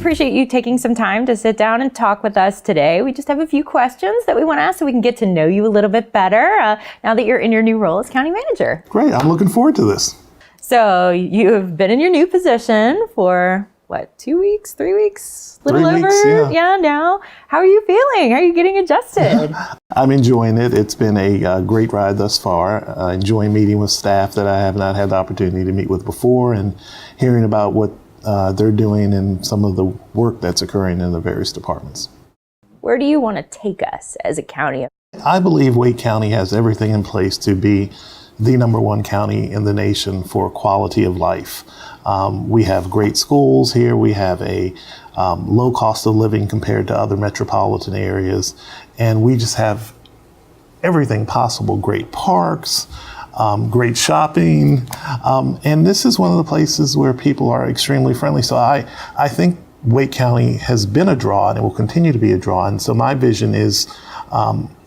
appreciate you taking some time to sit down and talk with us today. We just have a few questions that we want to ask so we can get to know you a little bit better now that you're in your new role as county manager. Great. I'm looking forward to this. So you've been in your new position for, 2 weeks, 3 weeks? A little 3 over? weeks, yeah. Now. How are you feeling? How are you getting adjusted? I'm enjoying it. It's been a great ride thus far. Enjoying meeting with staff that I have not had the opportunity to meet with before and hearing about what they're doing and some of the work that's occurring in the various departments. Where do you want to take us as a county? I believe Wake County has everything in place to be the #1 county in the nation for quality of life. We have great schools here. We have a low cost of living compared to other metropolitan areas. And we just have everything possible, great parks, great shopping. And this is one of the places where people are extremely friendly. So I think Wake County has been a draw and it will continue to be a draw. And so my vision is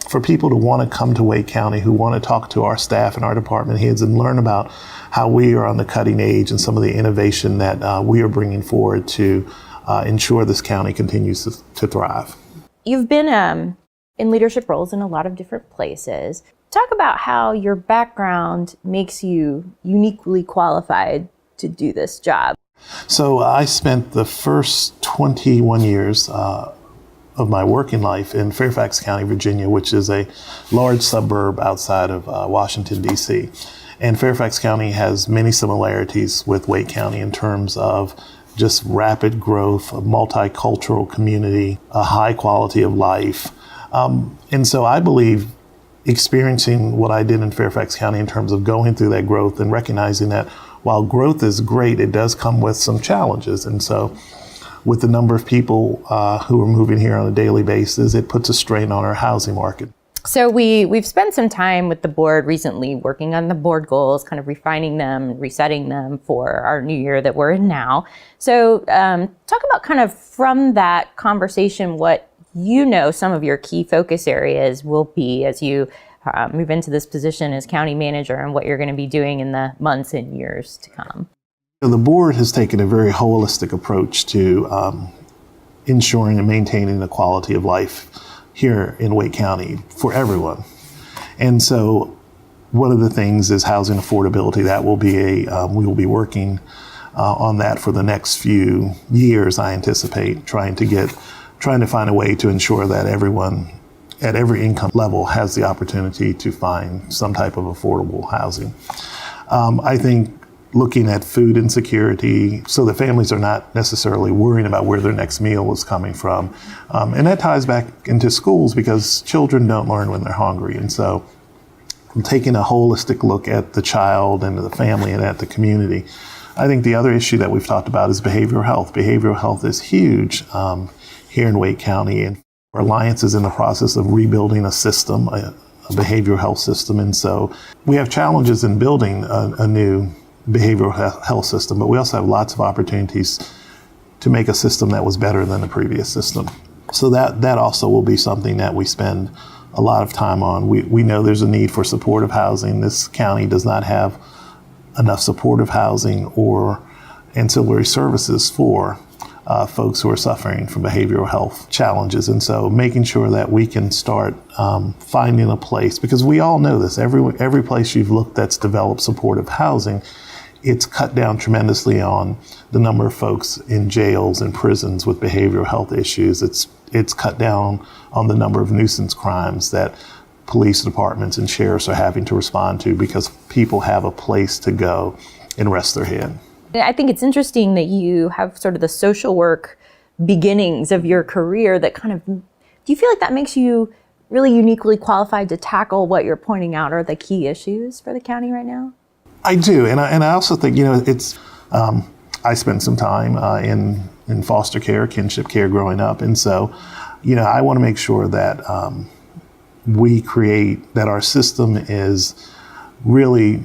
for people to want to come to Wake County, who want to talk to our staff and our department heads and learn about how we are on the cutting edge and some of the innovation that we are bringing forward to ensure this county continues to thrive. You've been in leadership roles in a lot of different places. Talk about how your background makes you uniquely qualified to do this job. So I spent the first 21 years of my working life in Fairfax County, Virginia, which is a large suburb outside of Washington, D.C. And Fairfax County has many similarities with Wake County in terms of just rapid growth, a multicultural community, a high quality of life. And so I believe experiencing what I did in Fairfax County in terms of going through that growth and recognizing that while growth is great, it does come with some challenges. And so with the number of people who are moving here on a daily basis, it puts a strain on our housing market. So we've spent some time with the board recently working on the board goals, kind of refining them, resetting them for our new year that we're in now. So talk about kind of from that conversation what some of your key focus areas will be as you move into this position as county manager and what you're going to be doing in the months and years to come. The board has taken a very holistic approach to ensuring and maintaining the quality of life here in Wake County for everyone. And so one of the things is housing affordability. That will be we will be working on that for the next few years, I anticipate, trying to find a way to ensure that everyone at every income level has the opportunity to find some type of affordable housing. I think looking at food insecurity so that families are not necessarily worrying about where their next meal is coming from. And that ties back into schools because children don't learn when they're hungry. And so taking a holistic look at the child and the family and at the community. I think the other issue that we've talked about is behavioral health. Behavioral health is huge here in Wake County. And our Alliance is in the process of rebuilding a system, a behavioral health system. And so we have challenges in building a new behavioral health system, but we also have lots of opportunities to make a system that was better than the previous system. So that also will be something that we spend a lot of time on. We know there's a need for supportive housing. This county does not have enough supportive housing or ancillary services for folks who are suffering from behavioral health challenges. And so making sure that we can start finding a place, because we all know this, every place you've looked that's developed supportive housing, it's cut down tremendously on the number of folks in jails and prisons with behavioral health issues. It's cut down on the number of nuisance crimes that police departments and sheriffs are having to respond to because people have a place to go and rest their head. I think it's interesting that you have sort of the social work beginnings of your career that kind of, do you feel like that makes you really uniquely qualified to tackle what you're pointing out are the key issues for the county right now? I do, and I also think, it's, I spent some time in foster care, kinship care growing up, and so, I want to make sure that that our system is really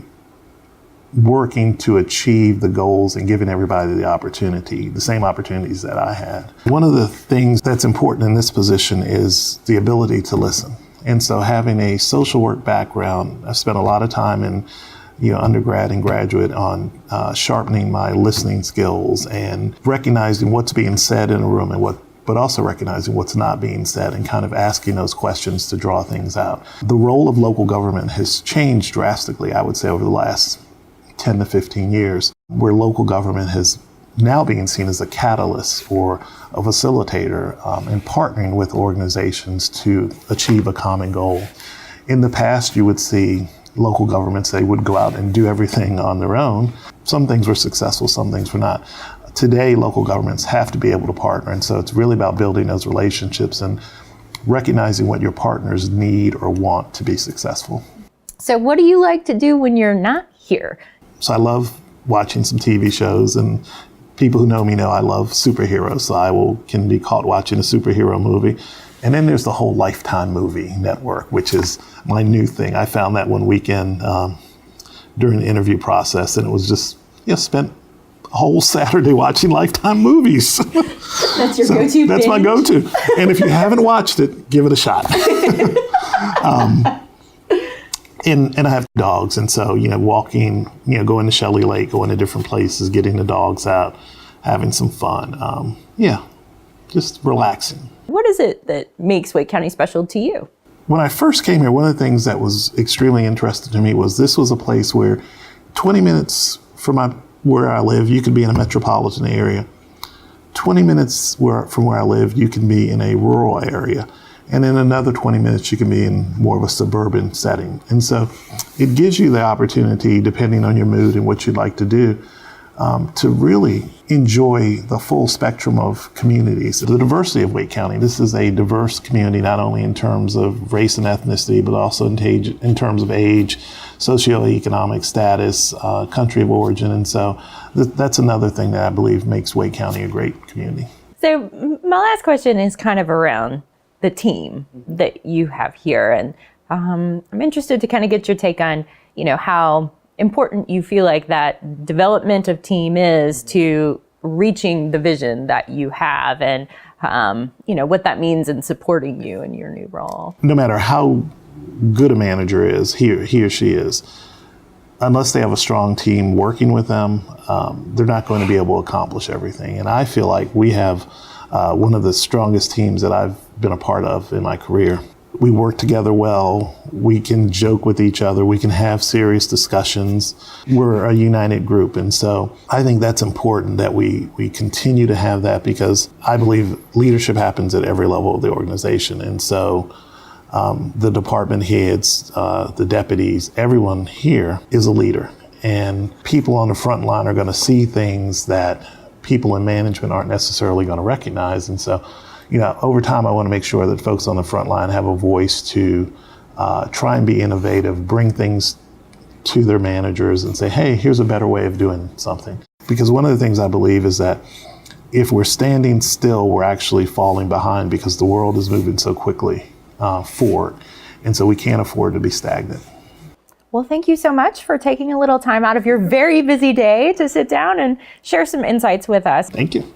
working to achieve the goals and giving everybody the same opportunities that I had. One of the things that's important in this position is the ability to listen. And so having a social work background, I've spent a lot of time in undergrad and graduate on sharpening my listening skills and recognizing what's being said in a room but also recognizing what's not being said and kind of asking those questions to draw things out. The role of local government has changed drastically, I would say, over the last 10 to 15 years, where local government has now being seen as a catalyst or a facilitator and partnering with organizations to achieve a common goal. In the past, you would see local governments, they would go out and do everything on their own. Some things were successful, some things were not. Today, local governments have to be able to partner, and so it's really about building those relationships and recognizing what your partners need or want to be successcan So what do you like to do when you're not here? So I love watching some TV shows, and people who know me know I love superheroes, so can be caught watching a superhero movie. And then there's the whole Lifetime movie network, which is my new thing. I found that one weekend during the interview process, and it was just, spent a whole Saturday watching Lifetime movies. That's your go-to That's binge? my go-to. And if you haven't watched it, give it a shot. And I have dogs, and so, walking, going to Shelley Lake, going to different places, getting the dogs out, having some fun. Just relaxing. What is it that makes Wake County special to you? When I first came here, one of the things that was extremely interesting to me was this was a place where 20 minutes from where I live, you could be in a metropolitan area. 20 minutes from where I live, you can be in a rural area. And in another 20 minutes, you can be in more of a suburban setting. And so it gives you the opportunity, depending on your mood and what you'd like to do, to really enjoy the full spectrum of communities. The diversity of Wake County. This is a diverse community, not only in terms of race and ethnicity, but also in terms of age, socioeconomic status, country of origin. And so that's another thing that I believe makes Wake County a great community. So my last question is kind of around the team that you have here. And I'm interested to kind of get your take on, how important you feel like that development of team is to reaching the vision that you have and, what that means in supporting you in your new role. No matter how good a manager is, he or she is, unless they have a strong team working with them, they're not going to be able to accomplish everything. And I feel like we have one of the strongest teams that I've been a part of in my career. We work together well. We can joke with each other. We can have serious discussions. We're a united group. And so I think that's important that we continue to have that, because I believe leadership happens at every level of the organization. And so the department heads, the deputies, everyone here is a leader. And people on the front line are going to see things that people in management aren't necessarily going to recognize. And so, over time, I want to make sure that folks on the front line have a voice to try and be innovative, bring things to their managers and say, hey, here's a better way of doing something. Because one of the things I believe is that if we're standing still, we're actually falling behind, because the world is moving so quickly forward. And so we can't afford to be stagnant. Well, thank you so much for taking a little time out of your very busy day to sit down and share some insights with us. Thank you.